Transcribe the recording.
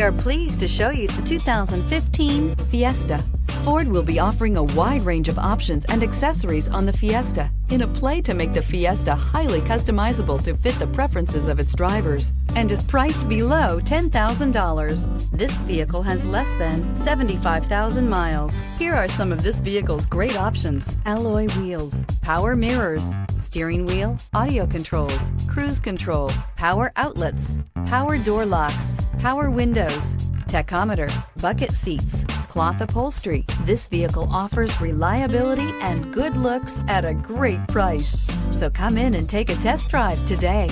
We are pleased to show you the 2015 Fiesta. Ford will be offering a wide range of options and accessories on the Fiesta in a play to make the Fiesta highly customizable to fit the preferences of its drivers, and is priced below $10,000. This vehicle has less than 75,000 miles. Here are some of this vehicle's great options: alloy wheels, power mirrors, steering wheel audio controls, cruise control, power outlets, power door locks, power windows, tachometer, bucket seats, cloth upholstery. This vehicle offers reliability and good looks at a great price. So come in and take a test drive today.